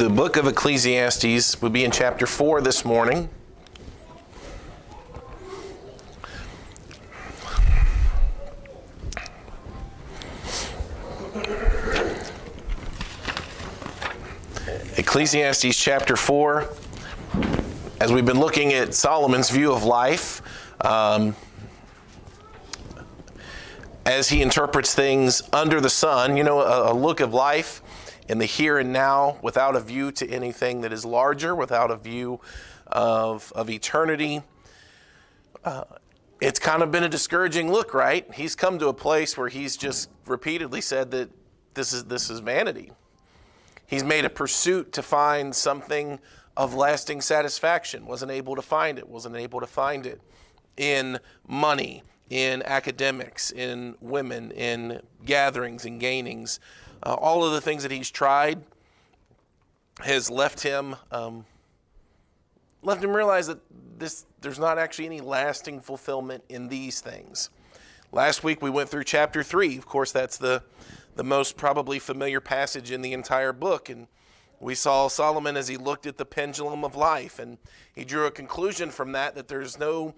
The book of Ecclesiastes will be in chapter 4 this morning. Ecclesiastes chapter 4, as we've been looking at Solomon's view of life, as he interprets things under the sun, a look of life in the here and now, without a view to anything that is larger, without a view of eternity. It's kind of been a discouraging look, right? He's come to a place where he's just repeatedly said that this is vanity. He's made a pursuit to find something of lasting satisfaction, wasn't able to find it in money, in academics, in women, in gatherings and gainings. All of the things that he's tried has left him realize that there's not actually any lasting fulfillment in these things. Last week we went through chapter 3. Of course, that's the most probably familiar passage in the entire book, and we saw Solomon as he looked at the pendulum of life, and he drew a conclusion from that there's no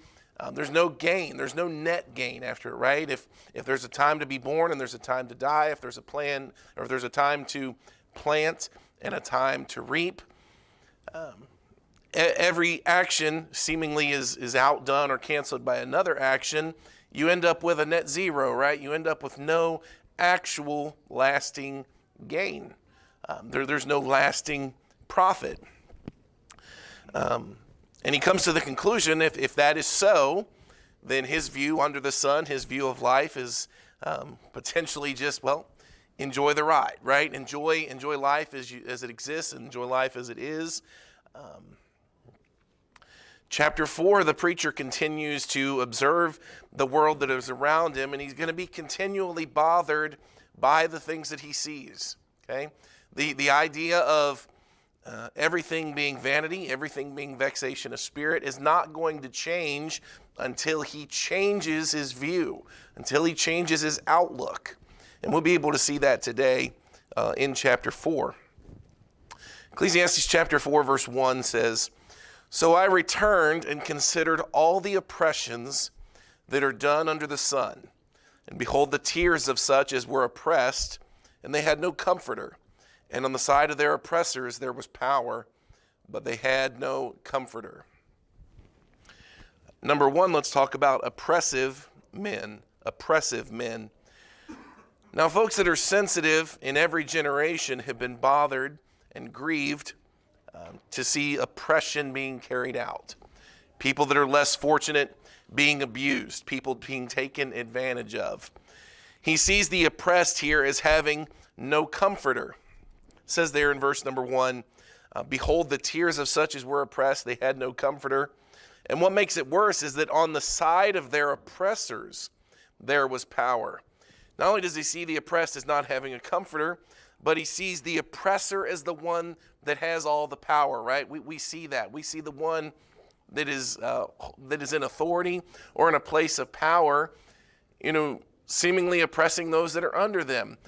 gain, there's no net gain after it, right? If there's a time to be born and there's a time to die, if there's a plan, or if there's a time to plant and a time to reap, every action seemingly is outdone or canceled by another action. You end up with a net zero, right? You end up with no actual lasting gain. There's no lasting profit. And he comes to the conclusion, if that is so, then his view under the sun, his view of life is potentially just, enjoy the ride, right? Enjoy life as it exists, enjoy life as it is. Chapter 4, the preacher continues to observe the world that is around him, and he's going to be continually bothered by the things that he sees, okay? The idea of everything being vanity, everything being vexation of spirit is not going to change until he changes his view, until he changes his outlook. And we'll be able to see that today in chapter 4. Ecclesiastes chapter 4 verse 1 says, "So I returned and considered all the oppressions that are done under the sun, and behold the tears of such as were oppressed, and they had no comforter. And on the side of their oppressors there was power, but they had no comforter." Number one, let's talk about oppressive men. Oppressive men. Now, folks that are sensitive in every generation have been bothered and grieved to see oppression being carried out. People that are less fortunate being abused. People being taken advantage of. He sees the oppressed here as having no comforter. It says there in verse number 1, "Behold, the tears of such as were oppressed, they had no comforter." And what makes it worse is that on the side of their oppressors, there was power. Not only does he see the oppressed as not having a comforter, but he sees the oppressor as the one that has all the power, right? We see that. We see the one that is in authority or in a place of power, seemingly oppressing those that are under them.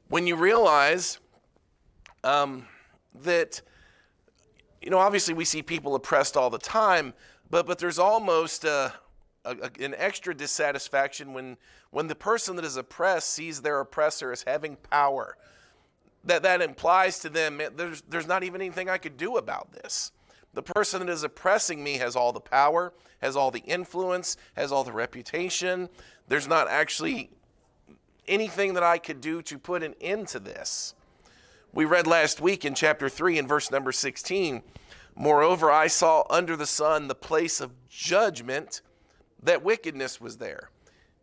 When you realize that, obviously we see people oppressed all the time, but there's almost an extra dissatisfaction when the person that is oppressed sees their oppressor as having power. That implies to them, there's not even anything I could do about this. The person that is oppressing me has all the power, has all the influence, has all the reputation. There's not actually anything that I could do to put an end to this. We read last week in chapter 3 in verse number 16, "Moreover, I saw under the sun the place of judgment, that wickedness was there."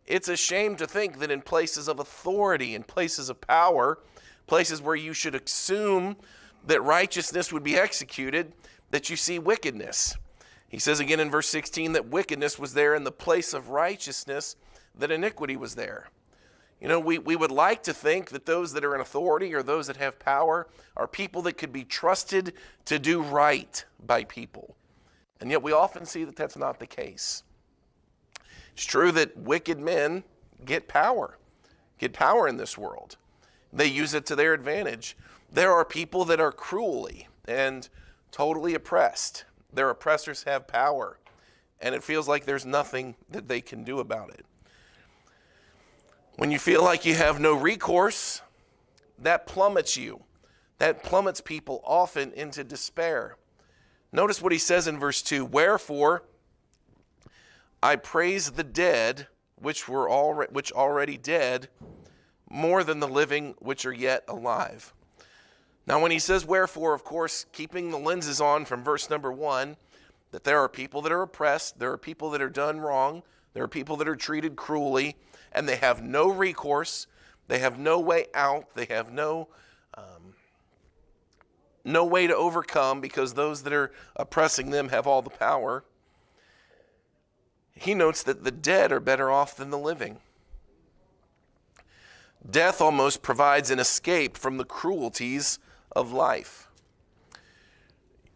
It's a shame to think that in places of authority, in places of power, places where you should assume that righteousness would be executed, that you see wickedness. He says again in verse 16 that wickedness was there in the place of righteousness, that iniquity was there. We would like to think that those that are in authority or those that have power are people that could be trusted to do right by people. And yet we often see that that's not the case. It's true that wicked men get power in this world. They use it to their advantage. There are people that are cruelly and totally oppressed. Their oppressors have power, and it feels like there's nothing that they can do about it. When you feel like you have no recourse, that plummets you. That plummets people often into despair. Notice what he says in verse 2, "Wherefore I praise the dead, which already dead, more than the living which are yet alive." Now when he says wherefore, of course, keeping the lenses on from verse number 1, that there are people that are oppressed, there are people that are done wrong, there are people that are treated cruelly, and they have no recourse, they have no way out, they have no way to overcome because those that are oppressing them have all the power. He notes that the dead are better off than the living. Death almost provides an escape from the cruelties of life.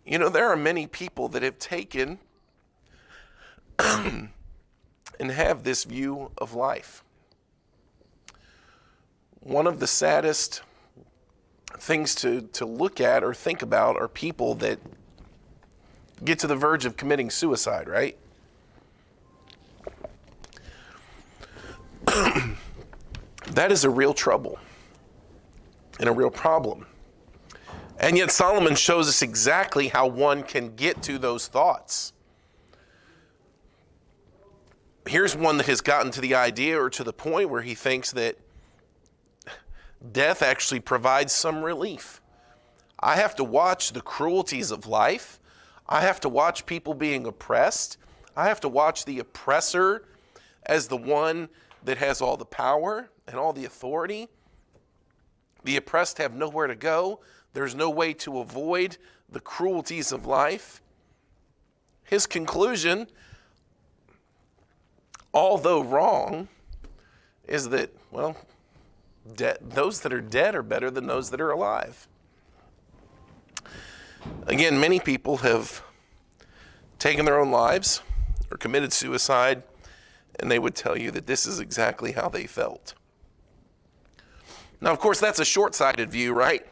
You know, there are many people that have taken and have this view of life. One of the saddest things to look at or think about are people that get to the verge of committing suicide, right? That is a real trouble and a real problem. And yet Solomon shows us exactly how one can get to those thoughts. Here's one that has gotten to the idea or to the point where he thinks that death actually provides some relief. I have to watch the cruelties of life. I have to watch people being oppressed. I have to watch the oppressor as the one that has all the power and all the authority. The oppressed have nowhere to go. There's no way to avoid the cruelties of life. His conclusion, although wrong, is that, well, those that are dead are better than those that are alive. Again, many people have taken their own lives or committed suicide, and they would tell you that this is exactly how they felt. Now, of course, that's a short-sighted view, right?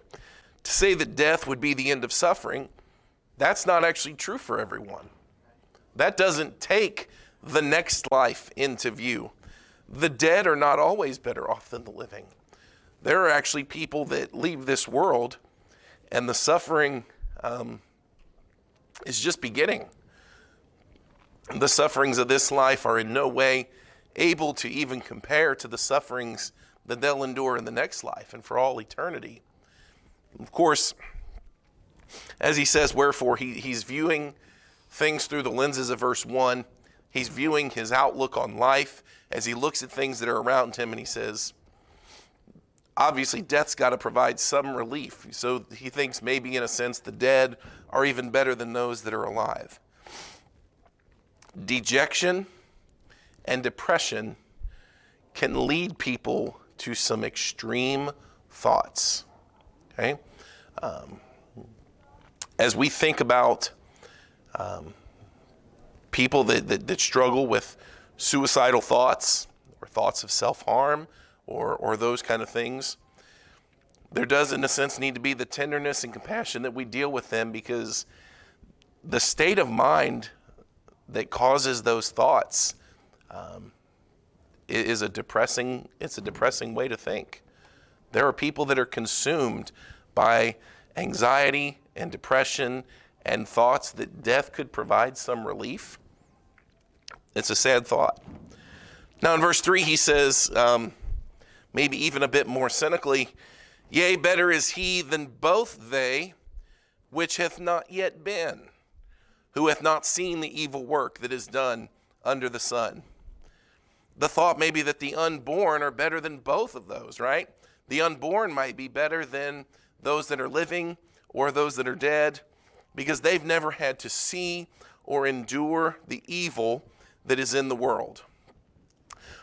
To say that death would be the end of suffering, that's not actually true for everyone. That doesn't take the next life into view. The dead are not always better off than the living. There are actually people that leave this world, and the suffering is just beginning. The sufferings of this life are in no way able to even compare to the sufferings that they'll endure in the next life and for all eternity. Of course, as he says, wherefore, he's viewing things through the lenses of verse 1. He's viewing his outlook on life as he looks at things that are around him, and he says, obviously, death's got to provide some relief. So he thinks maybe, in a sense, the dead are even better than those that are alive. Dejection and depression can lead people to some extreme thoughts. Okay? As we think about people that struggle with suicidal thoughts or thoughts of self-harm or those kind of things, there does, in a sense, need to be the tenderness and compassion that we deal with them, because the state of mind that causes those thoughts is a depressing way to think. There are people that are consumed by anxiety and depression and thoughts that death could provide some relief. It's a sad thought. Now in verse 3 he says, maybe even a bit more cynically, yea, better is he than both they which hath not yet been, who hath not seen the evil work that is done under the sun. The thought may be that the unborn are better than both of those, right? The unborn might be better than those that are living or those that are dead, because they've never had to see or endure the evil that is in the world.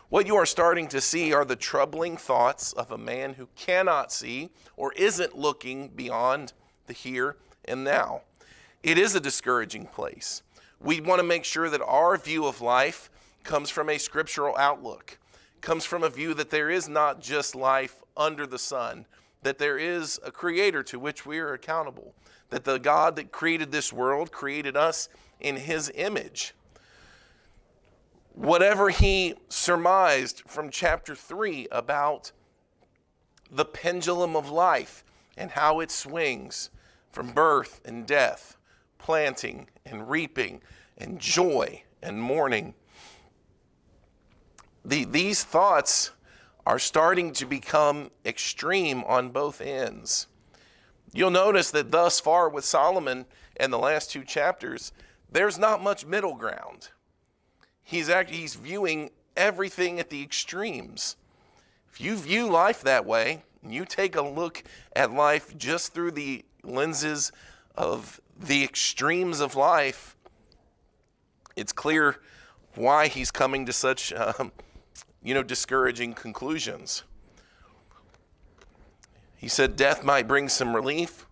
What you are starting to see are the troubling thoughts of a man who cannot see or isn't looking beyond the here and now. It is a discouraging place. We want to make sure that our view of life comes from a scriptural outlook, comes from a view that there is not just life under the sun. that there is a creator to which we are accountable, that the God that created this world created us in his image. Whatever he surmised from chapter 3 about the pendulum of life and how it swings from birth and death, planting and reaping and joy and mourning, these thoughts are starting to become extreme on both ends. You'll notice that thus far with Solomon in the last 2 chapters, there's not much middle ground. He's viewing everything at the extremes. If you view life that way, and you take a look at life just through the lenses of the extremes of life, it's clear why he's coming to such discouraging conclusions. He said death might bring some relief.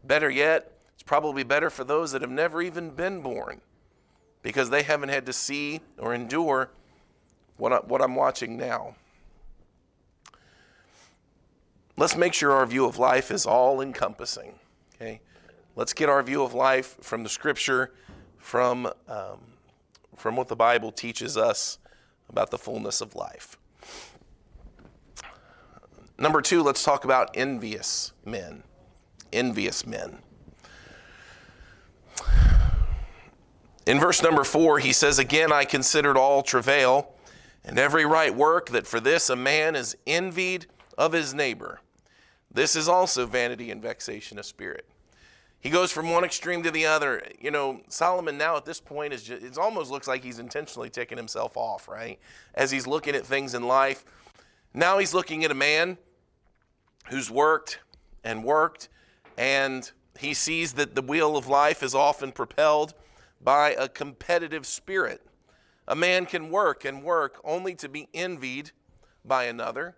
Better yet, it's probably better for those that have never even been born, because they haven't had to see or endure what I'm watching now. Let's make sure our view of life is all-encompassing. Okay, let's get our view of life from the Scripture, from what the Bible teaches us about the fullness of life. Number 2, let's talk about envious men. Envious men. In verse number 4, he says, "Again I considered all travail, and every right work, that for this a man is envied of his neighbor. This is also vanity and vexation of spirit." He goes from one extreme to the other. Solomon now at this point it almost looks like he's intentionally taking himself off, right? As he's looking at things in life. Now he's looking at a man who's worked, and he sees that the wheel of life is often propelled by a competitive spirit. A man can work and work only to be envied by another,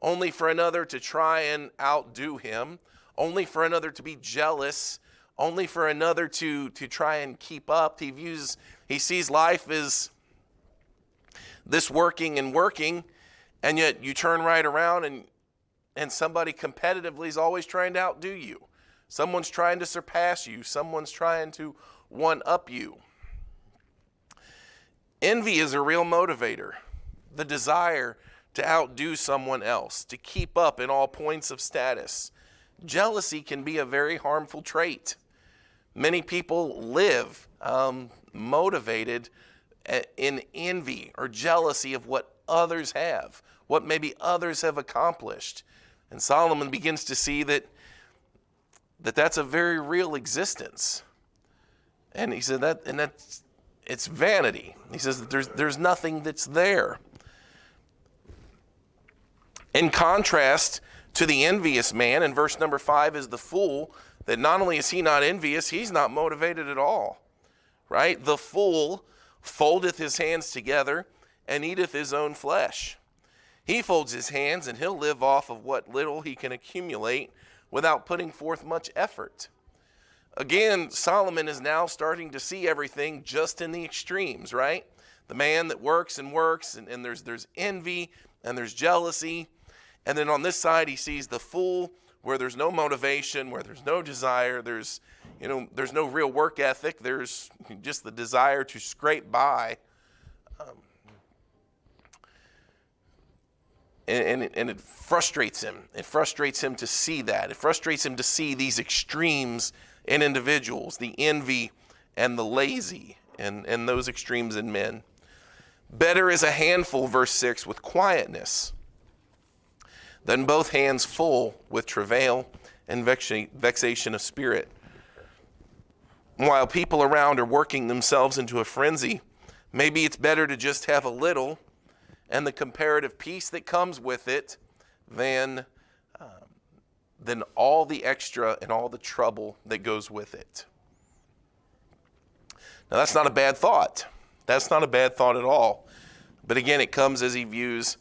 only for another to try and outdo him, only for another to be jealous, only for another to try and keep up. He sees life as this working, and yet you turn right around and somebody competitively is always trying to outdo you. Someone's trying to surpass you. Someone's trying to one-up you. Envy is a real motivator. The desire to outdo someone else, to keep up in all points of status. Jealousy can be a very harmful trait. Many people live motivated in envy or jealousy of what others have, what maybe others have accomplished. And Solomon begins to see that that's a very real existence. And he said it's vanity. He says that there's nothing that's there. In contrast to the envious man, in verse number 5 is the fool, that not only is he not envious, he's not motivated at all. Right? The fool foldeth his hands together and eateth his own flesh. He folds his hands and he'll live off of what little he can accumulate without putting forth much effort. Again, Solomon is now starting to see everything just in the extremes, right? The man that works, and there's envy and there's jealousy. And then on this side, he sees the fool, where there's no motivation, where there's no desire, there's no real work ethic, there's just the desire to scrape by. And it frustrates him. It frustrates him to see that. It frustrates him to see these extremes in individuals, the envy and the lazy, and those extremes in men. Better is a handful, verse 6, with quietness, than both hands full with travail and vexation of spirit. While people around are working themselves into a frenzy, maybe it's better to just have a little and the comparative peace that comes with it than all the extra and all the trouble that goes with it. Now, that's not a bad thought. That's not a bad thought at all. But again, it comes as he views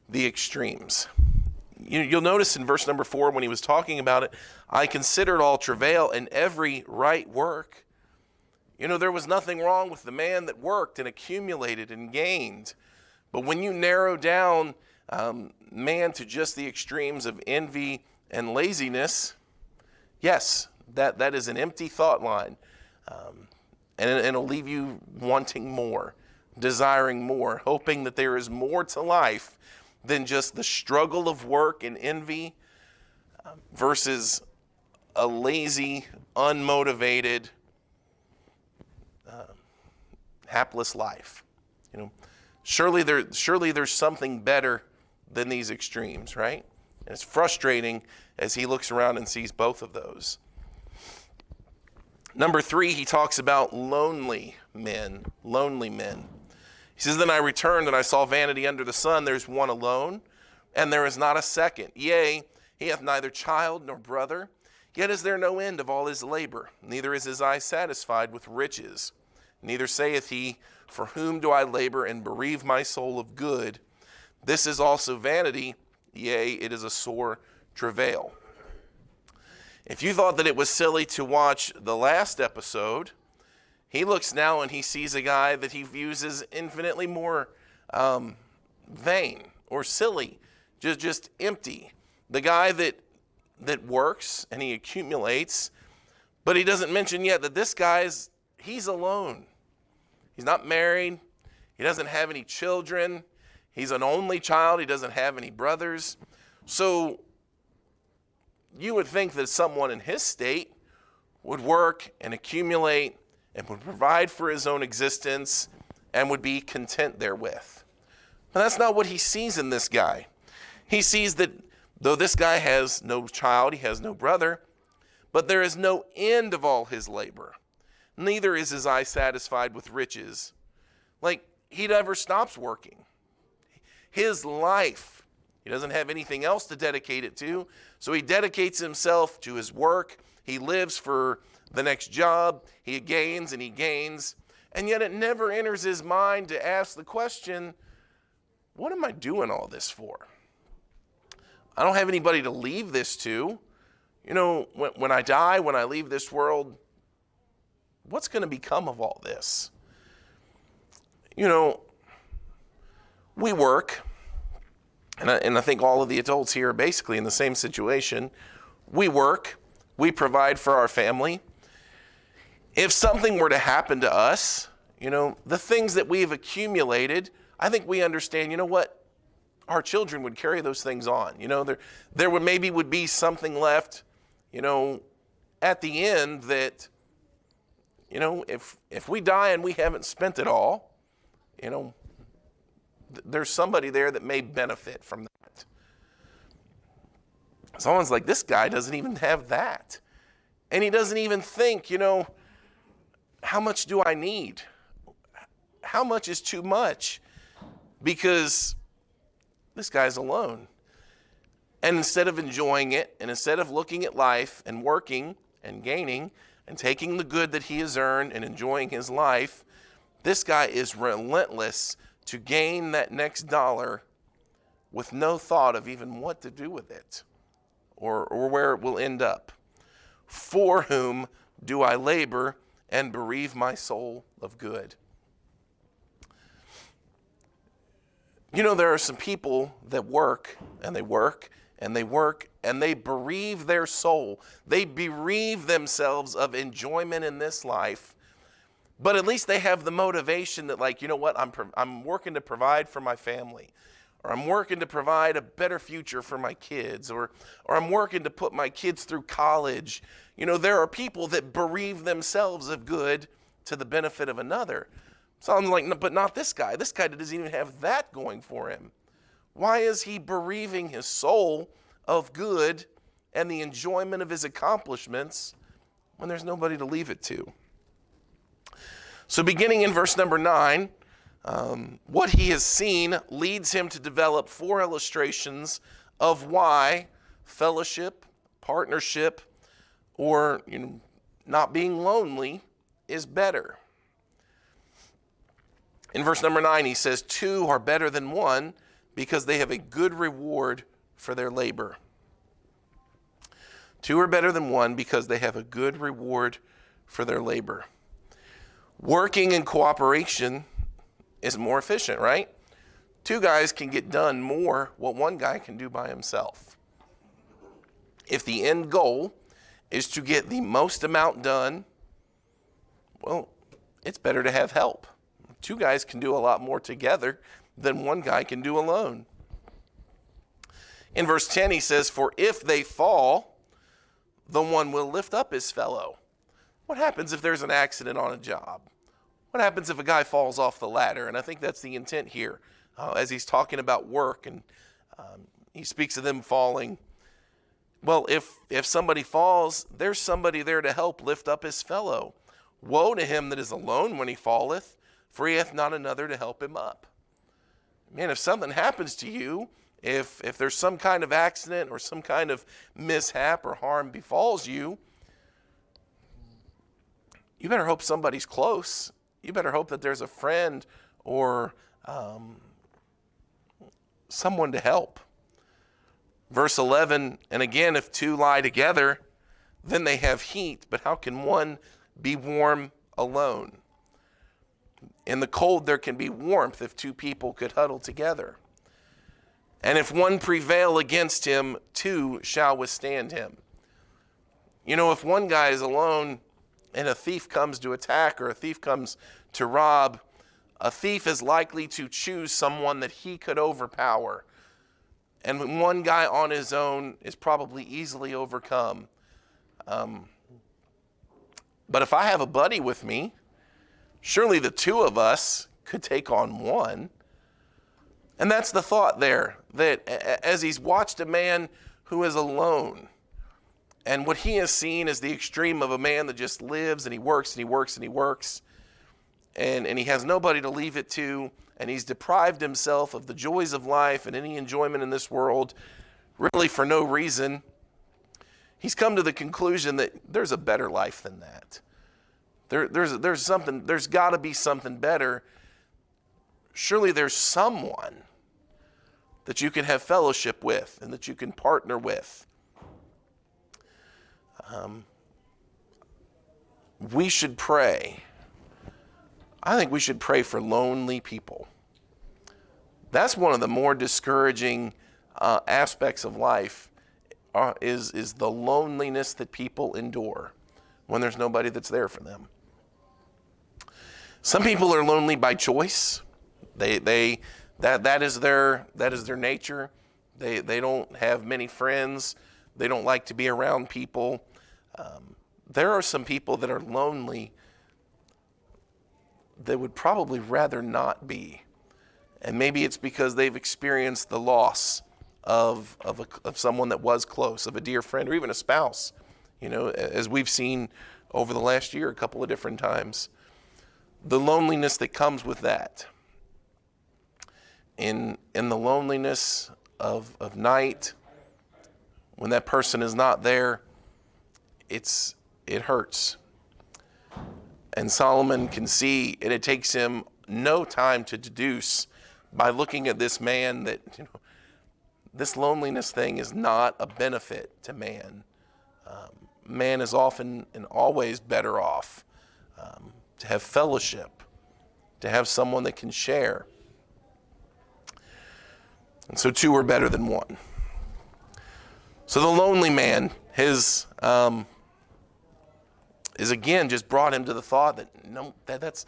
the extremes. You'll notice in verse number 4, when he was talking about it, I considered all travail and every right work. There was nothing wrong with the man that worked and accumulated and gained. But when you narrow down man to just the extremes of envy and laziness, yes, that is an empty thought line. And it'll leave you wanting more, desiring more, hoping that there is more to life than just the struggle of work and envy versus a lazy, unmotivated, hapless life. Surely there's something better than these extremes, right? And it's frustrating as he looks around and sees both of those. Number 3, he talks about lonely men. He says, then I returned and I saw vanity under the sun. There's one alone, and there is not a second. Yea, he hath neither child nor brother, yet is there no end of all his labor. Neither is his eye satisfied with riches. Neither saith he, for whom do I labor and bereave my soul of good? This is also vanity, yea, it is a sore travail. If you thought that it was silly to watch the last episode, he looks now and he sees a guy that he views as infinitely more vain or silly, just empty. The guy that works and he accumulates, but he doesn't mention yet that this he's alone. He's not married. He doesn't have any children. He's an only child. He doesn't have any brothers. So you would think that someone in his state would work and accumulate and would provide for his own existence and would be content therewith. But that's not what he sees in this guy. He sees that though this guy has no child, he has no brother, but there is no end of all his labor. Neither is his eye satisfied with riches. Like, he never stops working. His life, he doesn't have anything else to dedicate it to, so he dedicates himself to his work. He lives for the next job. He gains and he gains, and yet it never enters his mind to ask the question, what am I doing all this for? I don't have anybody to leave this to. When I die, when I leave this world, what's going to become of all this? We work, and I think all of the adults here are basically in the same situation. We work, we provide for our family. If something were to happen to us, the things that we've accumulated, I think we understand, what? Our children would carry those things on. There would be something left, at the end that, if we die and we haven't spent it all, there's somebody there that may benefit from that. Someone's like, this guy doesn't even have that. And he doesn't even think, how much do I need? How much is too much? Because this guy's alone. And instead of enjoying it, and instead of looking at life and working and gaining and taking the good that he has earned and enjoying his life, this guy is relentless to gain that next dollar with no thought of even what to do with it or where it will end up. For whom do I labor and bereave my soul of good? There are some people that work and they work and they work and they bereave their soul. They bereave themselves of enjoyment in this life. But at least they have the motivation that, I'm working to provide for my family, or I'm working to provide a better future for my kids, or I'm working to put my kids through college. There are people that bereave themselves of good to the benefit of another. So I'm like, but not this guy. This guy doesn't even have that going for him. Why is he bereaving his soul of good and the enjoyment of his accomplishments when there's nobody to leave it to? So beginning in verse number 9, what he has seen leads him to develop 4 illustrations of why fellowship, partnership, or not being lonely is better. In verse number 9, he says, 2 are better than 1 because they have a good reward for their labor. 2 are better than 1 because they have a good reward for their labor. Working in cooperation is more efficient, right? 2 guys can get done more what 1 guy can do by himself. If the end goal is to get the most amount done, well, it's better to have help. Two guys can do a lot more together than one guy can do alone. In verse 10, he says, "For if they fall, the one will lift up his fellow." What happens if there's an accident on a job? What happens if a guy falls off the ladder? And I think that's the intent here as he's talking about work, and he speaks of them falling. Well, if somebody falls, there's somebody there to help lift up his fellow. Woe to him that is alone when he falleth, for he hath not another to help him up. Man, if something happens to you, if there's some kind of accident or some kind of mishap or harm befalls you, you better hope somebody's close. You better hope that there's a friend or someone to help. Verse 11, "And again, if two lie together, then they have heat, but how can one be warm alone? In the cold there can be warmth if two people could huddle together. And if one prevail against him, two shall withstand him." You know, if one guy is alone and a thief comes to attack or a thief comes to rob, a thief is likely to choose someone that he could overpower. And one guy on his own is probably easily overcome. But if I have a buddy with me, surely the two of us could take on one. And that's the thought there, that as he's watched a man who is alone, and what he has seen is the extreme of a man that just lives and he works and he works and he works, and he has nobody to leave it to, and he's deprived himself of the joys of life and any enjoyment in this world, really for no reason. He's come to the conclusion that there's a better life than that. There's got to be something better. Surely there's someone that you can have fellowship with and that you can partner with. We should pray. I think we should pray for lonely people. That's one of the more discouraging aspects of life, is the loneliness that people endure when there's nobody that's there for them. Some people are lonely by choice. That is their nature. They don't have many friends. They don't like to be around people. There are some people that are lonely that would probably rather not be. And maybe it's because they've experienced the loss of someone that was close, of a dear friend or even a spouse, you know, as we've seen over the last year a couple of different times. The loneliness that comes with that. In the loneliness of night, when that person is not there, it hurts. And Solomon can see, and it takes him no time to deduce by looking at this man that, you know, this loneliness thing is not a benefit to man. Man is often and always better off to have fellowship, to have someone that can share. And so two are better than one. So the lonely man, is again just brought him to the thought that no, that's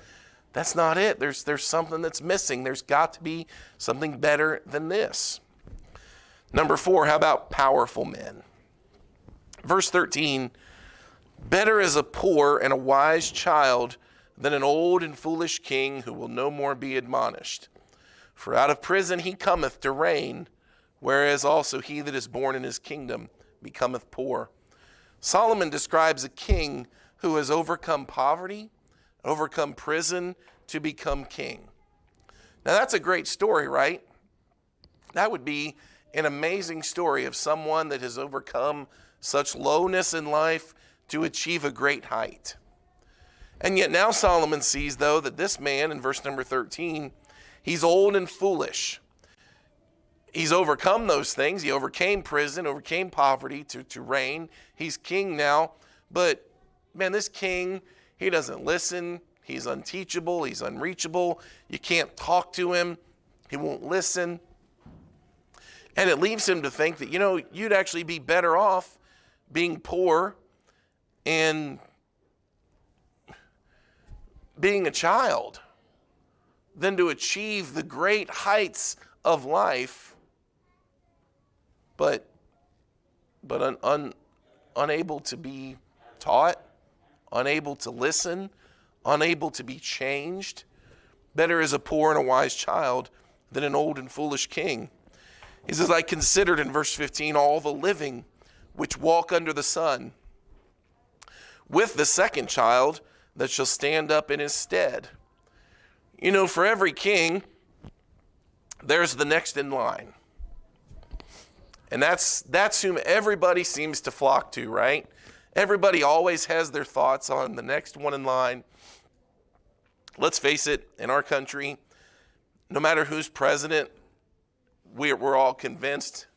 not it. There's something that's missing. There's got to be something better than this. Number 4, how about powerful men? Verse 13, "Better is a poor and a wise child than an old and foolish king who will no more be admonished. For out of prison he cometh to reign, whereas also he that is born in his kingdom becometh poor." Solomon describes a king who has overcome poverty, overcome prison to become king. Now that's a great story, right? That would be an amazing story of someone that has overcome such lowness in life to achieve a great height. And yet now Solomon sees, though, that this man, in verse number 13, he's old and foolish. He's overcome those things. He overcame prison, overcame poverty to reign. He's king now. But, man, this king, he doesn't listen. He's unteachable. He's unreachable. You can't talk to him. He won't listen. And it leaves him to think that, you know, you'd actually be better off being poor and being a child than to achieve the great heights of life, but unable to be taught, unable to listen, unable to be changed. Better is a poor and a wise child than an old and foolish king. He says, I considered in verse 15 all the living which walk under the sun, with the second child that shall stand up in his stead. You know, for every king, there's the next in line. And that's whom everybody seems to flock to, right? Everybody always has their thoughts on the next one in line. Let's face it, in our country, no matter who's president, we're all convinced,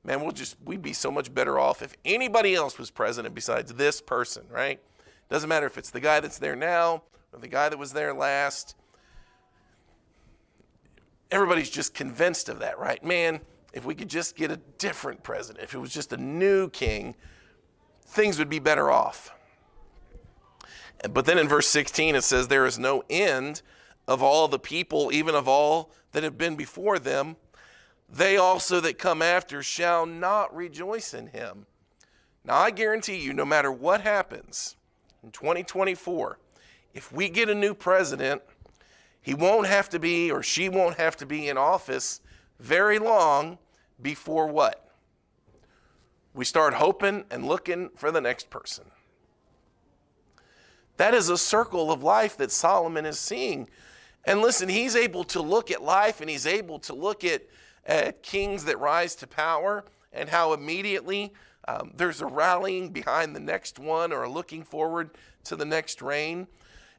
man, we'd be so much better off if anybody else was president besides this person, right? Doesn't matter if it's the guy that's there now or the guy that was there last. Everybody's just convinced of that, right? Man, if we could just get a different president, if it was just a new king, things would be better off. But then in verse 16 it says, there is no end of all the people, even of all that have been before them. They also that come after shall not rejoice in him. Now I guarantee you, no matter what happens in 2024, if we get a new president, he won't have to be, or she won't have to be in office very long before what? We start hoping and looking for the next person. That is a circle of life that Solomon is seeing. And listen, he's able to look at life, and he's able to look at kings that rise to power, and how immediately there's a rallying behind the next one, or looking forward to the next reign.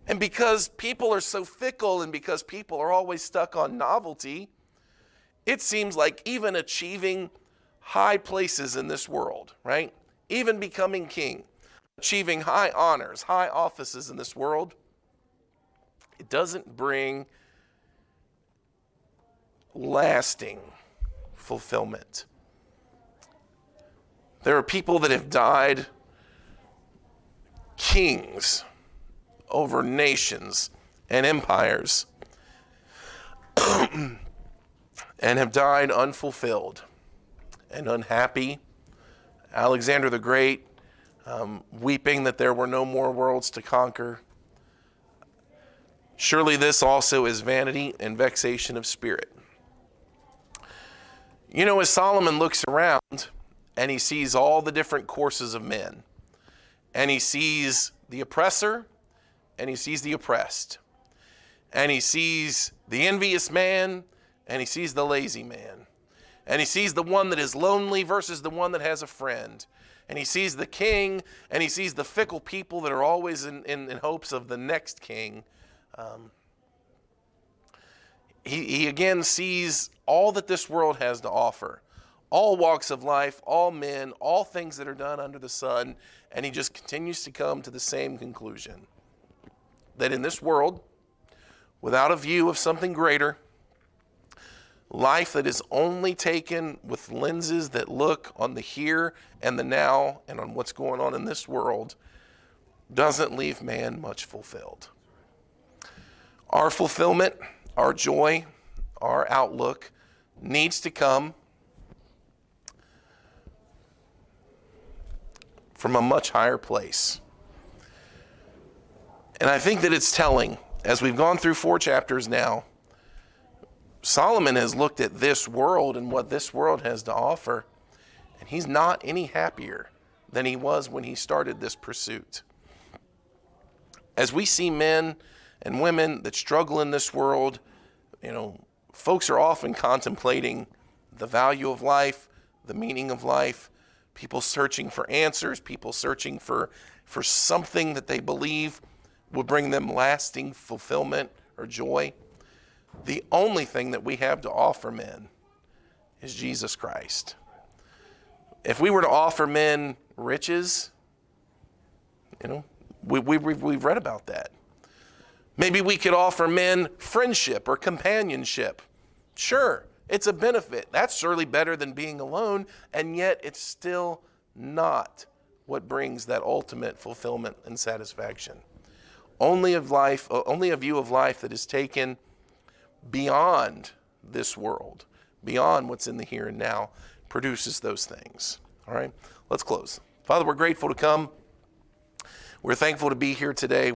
And because people are so fickle, and because people are always stuck on novelty, it seems like even achieving high places in this world, right? Even becoming king, achieving high honors, high offices in this world, it doesn't bring lasting fulfillment. There are people that have died kings over nations and empires and have died unfulfilled and unhappy. Alexander the Great, weeping that there were no more worlds to conquer. Surely this also is vanity and vexation of spirit. You know, as Solomon looks around and he sees all the different courses of men, and he sees the oppressor and he sees the oppressed, and he sees the envious man and he sees the lazy man, and he sees the one that is lonely versus the one that has a friend, and he sees the king and he sees the fickle people that are always in hopes of the next king. He again sees all that this world has to offer, all walks of life, all men, all things that are done under the sun, and he just continues to come to the same conclusion, that in this world, without a view of something greater, life that is only taken with lenses that look on the here and the now and on what's going on in this world, doesn't leave man much fulfilled. Our fulfillment, our joy, our outlook needs to come from a much higher place. And I think that it's telling, as we've gone through 4 chapters now, Solomon has looked at this world and what this world has to offer, and he's not any happier than he was when he started this pursuit. As we see men and women that struggle in this world, you know, folks are often contemplating the value of life, the meaning of life, people searching for answers, people searching for something that they believe will bring them lasting fulfillment or joy. The only thing that we have to offer men is Jesus Christ. If we were to offer men riches, you know, we've read about that. Maybe we could offer men friendship or companionship. Sure, it's a benefit. That's surely better than being alone, and yet it's still not what brings that ultimate fulfillment and satisfaction. Only a view of life that is taken beyond this world, beyond what's in the here and now, produces those things. All right, let's close. Father, we're grateful to come. We're thankful to be here today.